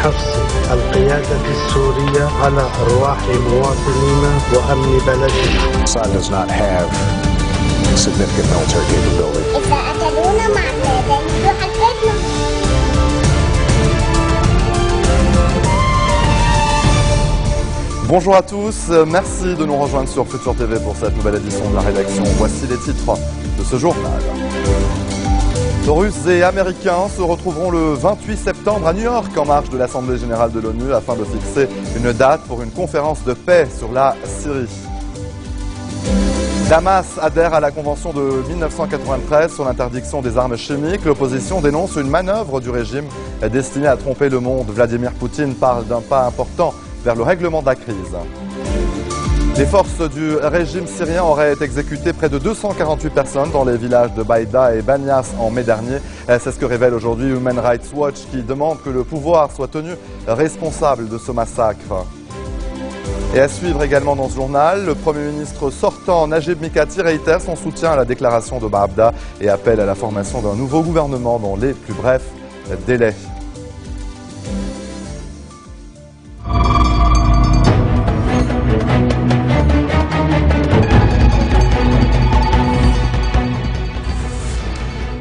حفظ القيادة السورية على أرواح مواطنينا وأمن بلدنا. Assad does not have significant military capability. إذا قتلونا مع التابعين يحددنا. Bonjour à tous, merci de nous rejoindre sur Futur TV pour cette nouvelle édition de la rédaction. Voici les titres de ce journal. Russes et Américains se retrouveront le 28 septembre à New York en marge de l'Assemblée générale de l'ONU afin de fixer une date pour une conférence de paix sur la Syrie. Damas adhère à la Convention de 1993 sur l'interdiction des armes chimiques. L'opposition dénonce une manœuvre du régime destinée à tromper le monde. Vladimir Poutine parle d'un pas important vers le règlement de la crise. Les forces du régime syrien auraient exécuté près de 248 personnes dans les villages de Baïda et Banias en mai dernier. C'est ce que révèle aujourd'hui Human Rights Watch qui demande que le pouvoir soit tenu responsable de ce massacre. Et à suivre également dans ce journal, le Premier ministre sortant Najib Mikati réitère son soutien à la déclaration de Baabda et appelle à la formation d'un nouveau gouvernement dans les plus brefs délais.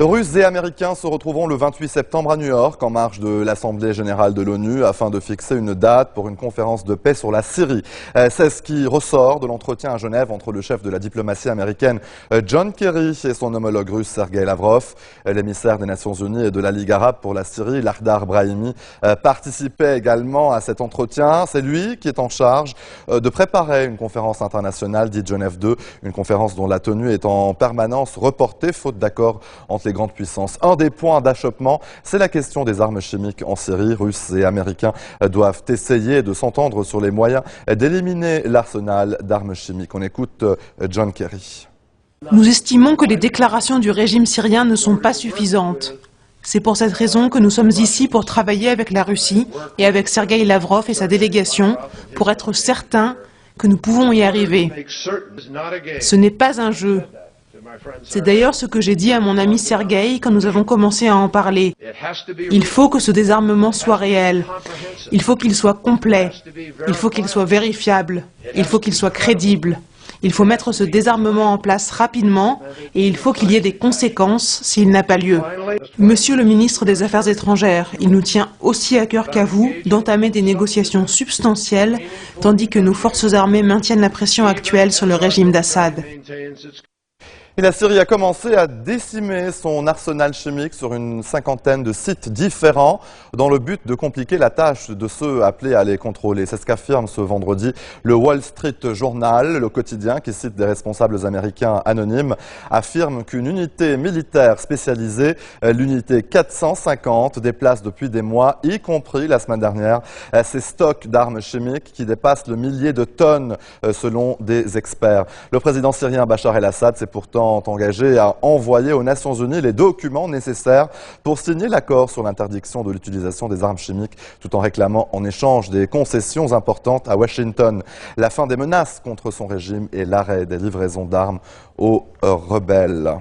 Russes et Américains se retrouveront le 28 septembre à New York en marge de l'Assemblée générale de l'ONU afin de fixer une date pour une conférence de paix sur la Syrie. C'est ce qui ressort de l'entretien à Genève entre le chef de la diplomatie américaine John Kerry et son homologue russe Sergei Lavrov. L'émissaire des Nations Unies et de la Ligue arabe pour la Syrie, Lakhdar Brahimi, participait également à cet entretien. C'est lui qui est en charge de préparer une conférence internationale dite Genève 2, une conférence dont la tenue est en permanence reportée faute d'accord entre les grandes puissances. Un des points d'achoppement, c'est la question des armes chimiques en Syrie. Russes et Américains doivent essayer de s'entendre sur les moyens d'éliminer l'arsenal d'armes chimiques. On écoute John Kerry. Nous estimons que les déclarations du régime syrien ne sont pas suffisantes. C'est pour cette raison que nous sommes ici pour travailler avec la Russie et avec Sergei Lavrov et sa délégation pour être certains que nous pouvons y arriver. Ce n'est pas un jeu. C'est d'ailleurs ce que j'ai dit à mon ami Sergueï quand nous avons commencé à en parler. Il faut que ce désarmement soit réel. Il faut qu'il soit complet. Il faut qu'il soit vérifiable. Il faut qu'il soit crédible. Il faut mettre ce désarmement en place rapidement et il faut qu'il y ait des conséquences s'il n'a pas lieu. Monsieur le ministre des Affaires étrangères, il nous tient aussi à cœur qu'à vous d'entamer des négociations substantielles tandis que nos forces armées maintiennent la pression actuelle sur le régime d'Assad. Et la Syrie a commencé à décimer son arsenal chimique sur une cinquantaine de sites différents dans le but de compliquer la tâche de ceux appelés à les contrôler. C'est ce qu'affirme ce vendredi le Wall Street Journal, le quotidien qui cite des responsables américains anonymes, affirme qu'une unité militaire spécialisée, l'unité 450, déplace depuis des mois, y compris la semaine dernière, ses stocks d'armes chimiques qui dépassent le millier de tonnes selon des experts. Le président syrien Bachar el-Assad s'est pourtant engagé à envoyer aux Nations Unies les documents nécessaires pour signer l'accord sur l'interdiction de l'utilisation des armes chimiques, tout en réclamant en échange des concessions importantes à Washington, la fin des menaces contre son régime et l'arrêt des livraisons d'armes aux rebelles.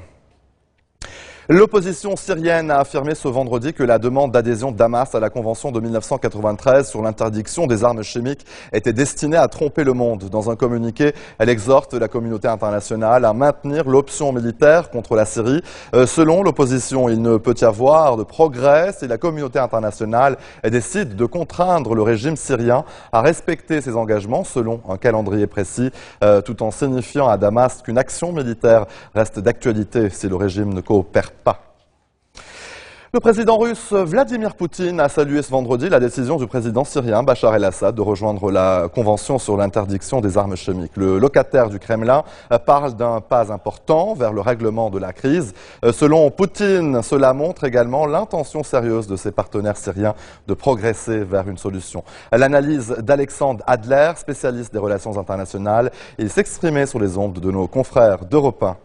L'opposition syrienne a affirmé ce vendredi que la demande d'adhésion de Damas à la Convention de 1993 sur l'interdiction des armes chimiques était destinée à tromper le monde. Dans un communiqué, elle exhorte la communauté internationale à maintenir l'option militaire contre la Syrie. Selon l'opposition, il ne peut y avoir de progrès si la communauté internationale décide de contraindre le régime syrien à respecter ses engagements selon un calendrier précis, tout en signifiant à Damas qu'une action militaire reste d'actualité si le régime ne coopère pas. Le président russe Vladimir Poutine a salué ce vendredi la décision du président syrien Bachar el-Assad de rejoindre la Convention sur l'interdiction des armes chimiques. Le locataire du Kremlin parle d'un pas important vers le règlement de la crise. Selon Poutine, cela montre également l'intention sérieuse de ses partenaires syriens de progresser vers une solution. L'analyse d'Alexandre Adler, spécialiste des relations internationales, il s'exprimait sur les ondes de nos confrères d'Europe 1.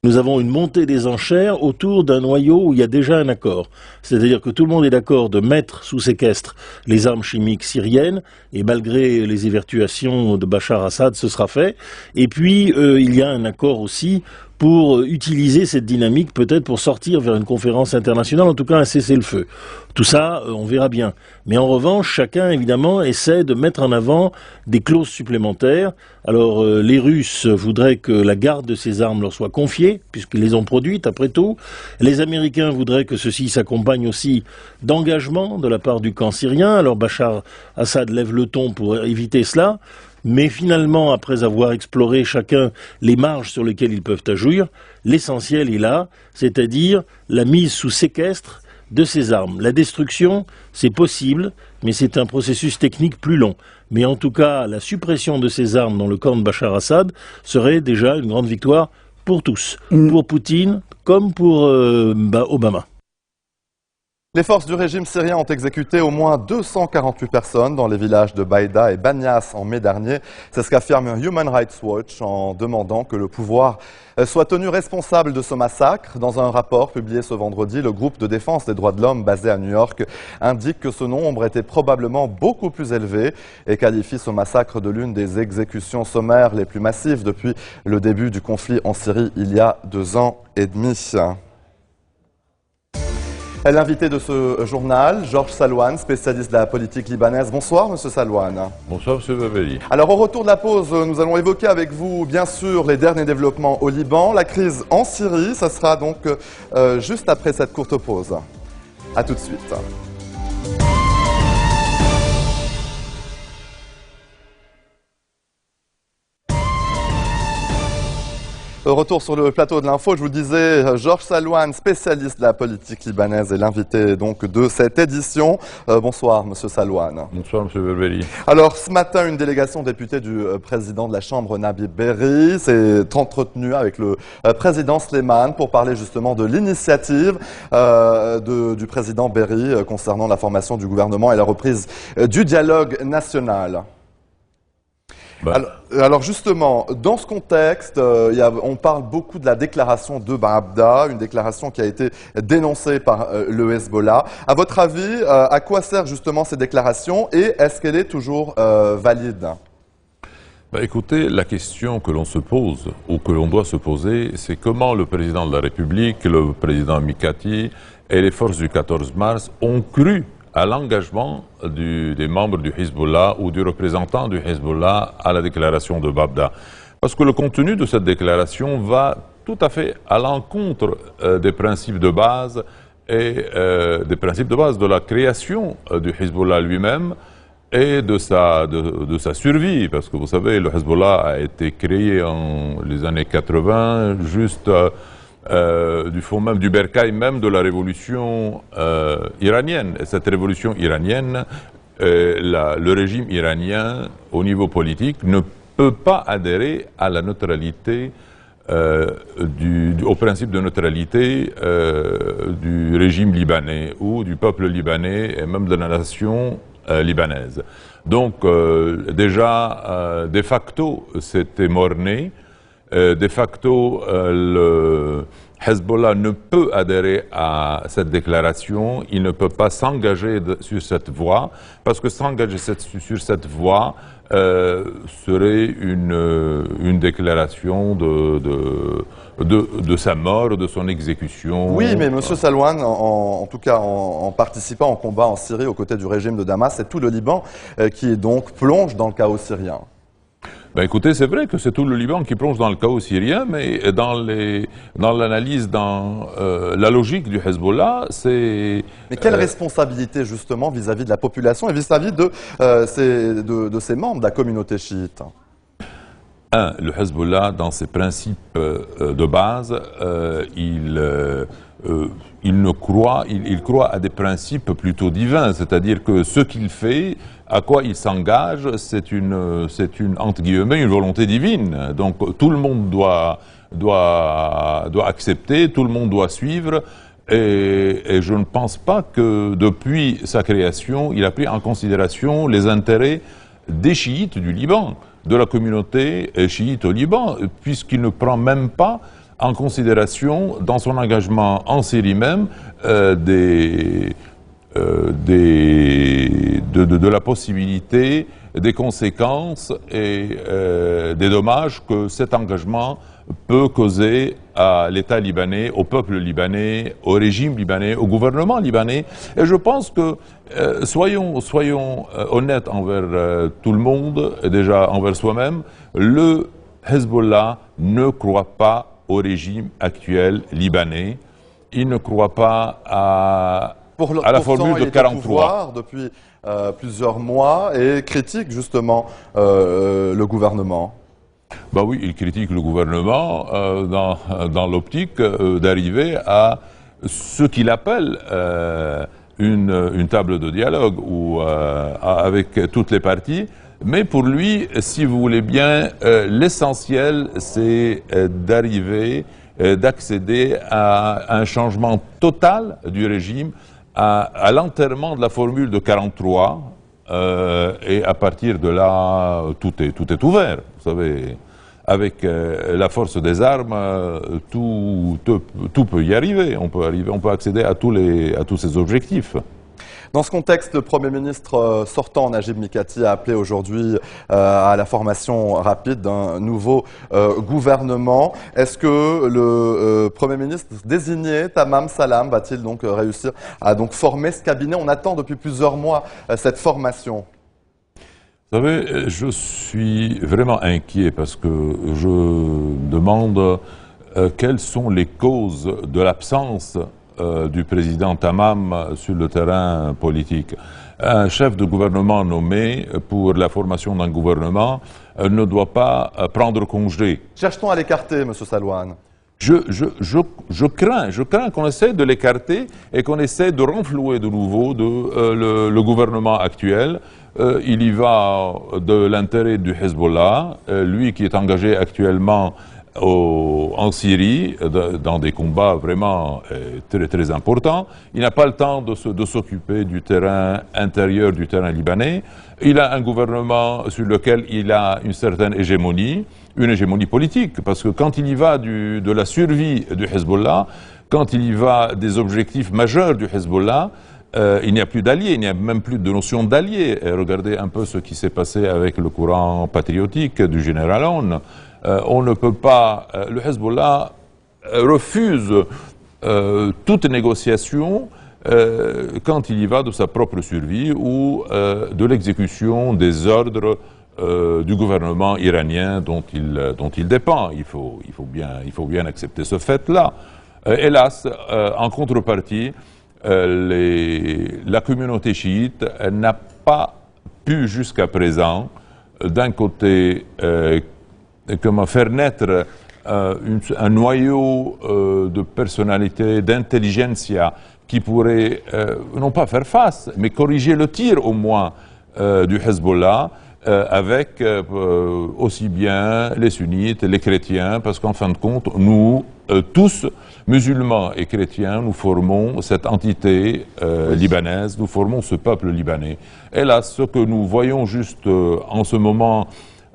Nous avons une montée des enchères autour d'un noyau où il y a déjà un accord. C'est-à-dire que tout le monde est d'accord de mettre sous séquestre les armes chimiques syriennes, et malgré les évertuations de Bachar Assad, ce sera fait. Et puis, il y a un accord aussi pour utiliser cette dynamique peut-être pour sortir vers une conférence internationale, en tout cas un cessez-le-feu. Tout ça, on verra bien. Mais en revanche, chacun évidemment essaie de mettre en avant des clauses supplémentaires. Alors les Russes voudraient que la garde de ces armes leur soit confiée, puisqu'ils les ont produites après tout. Les Américains voudraient que ceci s'accompagne aussi d'engagement de la part du camp syrien. Alors Bachar Assad lève le ton pour éviter cela. Mais finalement, après avoir exploré chacun les marges sur lesquelles ils peuvent agir, l'essentiel est là, c'est-à-dire la mise sous séquestre de ces armes. La destruction, c'est possible, mais c'est un processus technique plus long. Mais en tout cas, la suppression de ces armes dans le camp de Bachar Assad serait déjà une grande victoire pour tous, pour Poutine comme pour Obama. Les forces du régime syrien ont exécuté au moins 248 personnes dans les villages de Baïda et Banias en mai dernier. C'est ce qu'affirme Human Rights Watch en demandant que le pouvoir soit tenu responsable de ce massacre. Dans un rapport publié ce vendredi, le groupe de défense des droits de l'homme basé à New York indique que ce nombre était probablement beaucoup plus élevé et qualifie ce massacre de l'une des exécutions sommaires les plus massives depuis le début du conflit en Syrie il y a 2 ans et demi. L'invité de ce journal, Georges Salouane, spécialiste de la politique libanaise. Bonsoir, Monsieur Salouane. Bonsoir, Monsieur Babeli. Alors, au retour de la pause, nous allons évoquer avec vous, bien sûr, les derniers développements au Liban, la crise en Syrie. Ça sera donc juste après cette courte pause. À tout de suite. Retour sur le plateau de l'info, je vous disais, Georges Salouane, spécialiste de la politique libanaise, est l'invité donc de cette édition. Bonsoir, Monsieur Salouane. Bonsoir, Monsieur Berberi. Alors, ce matin, une délégation députée du président de la Chambre, Nabih Berri, s'est entretenue avec le président Sleiman pour parler justement de l'initiative du président Berri concernant la formation du gouvernement et la reprise du dialogue national. Alors justement, dans ce contexte, on parle beaucoup de la déclaration de Baabda, une déclaration qui a été dénoncée par le Hezbollah. À votre avis, à quoi servent justement ces déclarations et est-ce qu'elle est toujours valide ? Écoutez, la question que l'on se pose, ou que l'on doit se poser, c'est comment le président de la République, le président Mikati et les forces du 14 mars ont cru à l'engagement des membres du Hezbollah ou du représentant du Hezbollah à la déclaration de Baabda. Parce que le contenu de cette déclaration va tout à fait à l'encontre des principes de base et des principes de base de la création du Hezbollah lui-même et de sa survie. Parce que vous savez, le Hezbollah a été créé en les années 80, juste du fond même, du bercail même de la révolution iranienne. Et cette révolution iranienne, le régime iranien, au niveau politique, ne peut pas adhérer à la neutralité, au principe de neutralité du régime libanais ou du peuple libanais et même de la nation libanaise. Donc déjà, de facto, c'était mort-né. De facto, le Hezbollah ne peut adhérer à cette déclaration, il ne peut pas s'engager sur cette voie, parce que s'engager sur cette voie serait une déclaration de sa mort, de son exécution. Oui, mais M. Salouane, en tout cas en participant au combat en Syrie aux côtés du régime de Damas, c'est tout le Liban qui donc plonge dans le chaos syrien. Écoutez, c'est vrai que c'est tout le Liban qui plonge dans le chaos syrien, mais dans l'analyse, dans la logique du Hezbollah, c'est... Mais quelle responsabilité justement vis-à-vis de la population et vis-à-vis de ces membres de la communauté chiite ? Le Hezbollah, dans ses principes de base, il croit à des principes plutôt divins, c'est-à-dire que ce qu'il fait, à quoi il s'engage, c'est une entre guillemets, une volonté divine. Donc tout le monde doit accepter, tout le monde doit suivre. Et je ne pense pas que depuis sa création, il a pris en considération les intérêts des chiites du Liban, de la communauté chiite au Liban, puisqu'il ne prend même pas en considération, dans son engagement en Syrie même, de la possibilité, des conséquences et des dommages que cet engagement peut causer à l'État libanais, au peuple libanais, au régime libanais, au gouvernement libanais. Et je pense que, soyons honnêtes envers tout le monde, et déjà envers soi-même, le Hezbollah ne croit pas au régime actuel libanais. Il ne croit pas à la formule de 43. Depuis plusieurs mois et critique justement le gouvernement. Bah oui, il critique le gouvernement dans l'optique d'arriver à ce qu'il appelle une table de dialogue avec toutes les parties. Mais pour lui, si vous voulez bien, l'essentiel, c'est d'accéder à un changement total du régime, à l'enterrement de la formule de 43, et à partir de là, tout est ouvert. Vous savez, avec la force des armes, tout peut y arriver. On peut accéder à tous ces objectifs. Dans ce contexte, le Premier ministre sortant, Najib Mikati, a appelé aujourd'hui à la formation rapide d'un nouveau gouvernement. Est-ce que le Premier ministre désigné, Tamam Salam, va-t-il donc réussir à former ce cabinet? On attend depuis plusieurs mois cette formation. Vous savez, je suis vraiment inquiet parce que je demande quelles sont les causes de l'absence du président Tamam sur le terrain politique. Un chef de gouvernement nommé pour la formation d'un gouvernement ne doit pas prendre congé. Cherche-t-on à l'écarter, M. Salouane? Je crains qu'on essaie de l'écarter et qu'on essaie de renflouer de nouveau le gouvernement actuel. Il y va de l'intérêt du Hezbollah, lui qui est engagé actuellement en Syrie, dans des combats vraiment très importants. Il n'a pas le temps de s'occuper du terrain intérieur, du terrain libanais. Il a un gouvernement sur lequel il a une certaine hégémonie, une hégémonie politique, parce que quand il y va de la survie du Hezbollah, quand il y va des objectifs majeurs du Hezbollah, il n'y a plus d'alliés, il n'y a même plus de notion d'alliés. Regardez un peu ce qui s'est passé avec le courant patriotique du général Aoun. On ne peut pas... le Hezbollah refuse toute négociation quand il y va de sa propre survie ou de l'exécution des ordres du gouvernement iranien dont il dépend. Il faut bien accepter ce fait-là. Hélas, en contrepartie, la communauté chiite n'a pas pu jusqu'à présent, d'un côté, faire naître un noyau de personnalité, d'intelligentsia qui pourrait non pas faire face, mais corriger le tir au moins du Hezbollah avec aussi bien les sunnites, les chrétiens, parce qu'en fin de compte, nous, tous, musulmans et chrétiens, nous formons cette entité libanaise, nous formons ce peuple libanais. Et là, ce que nous voyons juste en ce moment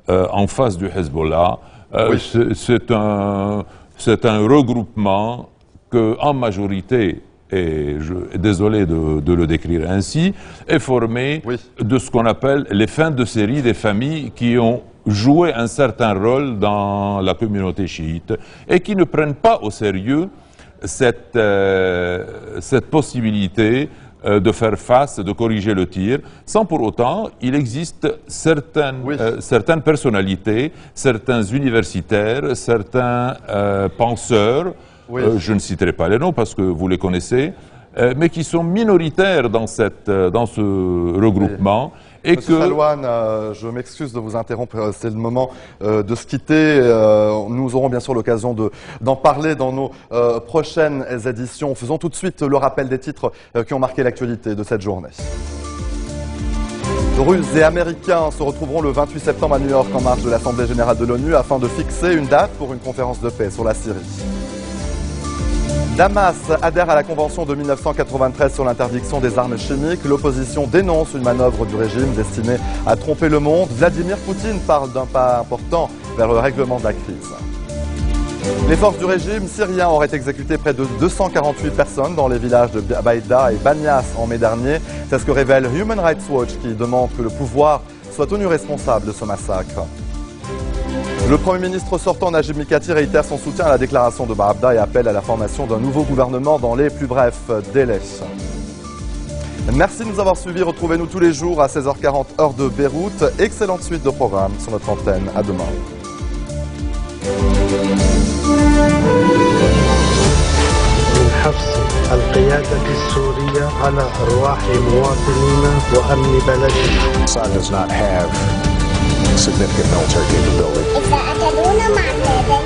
en face du Hezbollah, c'est un regroupement que, en majorité, et désolé de le décrire ainsi, est formé de ce qu'on appelle les fins de série des familles qui ont joué un certain rôle dans la communauté chiite et qui ne prennent pas au sérieux cette possibilité de faire face, de corriger le tir, sans pour autant, il existe certaines personnalités, certains universitaires, certains penseurs, je ne citerai pas les noms parce que vous les connaissez, mais qui sont minoritaires dans ce regroupement. Et Monsieur Salouane, je m'excuse de vous interrompre, c'est le moment de se quitter. Nous aurons bien sûr l'occasion d'en parler dans nos prochaines éditions. Faisons tout de suite le rappel des titres qui ont marqué l'actualité de cette journée. Russes et Américains se retrouveront le 28 septembre à New York en marge de l'Assemblée générale de l'ONU afin de fixer une date pour une conférence de paix sur la Syrie. Damas adhère à la Convention de 1993 sur l'interdiction des armes chimiques. L'opposition dénonce une manœuvre du régime destinée à tromper le monde. Vladimir Poutine parle d'un pas important vers le règlement de la crise. Les forces du régime syrien auraient exécuté près de 248 personnes dans les villages de Baïda et Banias en mai dernier. C'est ce que révèle Human Rights Watch qui demande que le pouvoir soit tenu responsable de ce massacre. Le Premier ministre sortant Najib Mikati réitère son soutien à la déclaration de Baabda et appelle à la formation d'un nouveau gouvernement dans les plus brefs délais. Merci de nous avoir suivis. Retrouvez-nous tous les jours à 16h40 heure de Beyrouth. Excellente suite de programmes sur notre antenne. À demain. من حفظ القيادة السورية على أرواح مواطنينا وأمن بلدنا. Assad does not have significant military capability. إذا قتلونا مع اليابان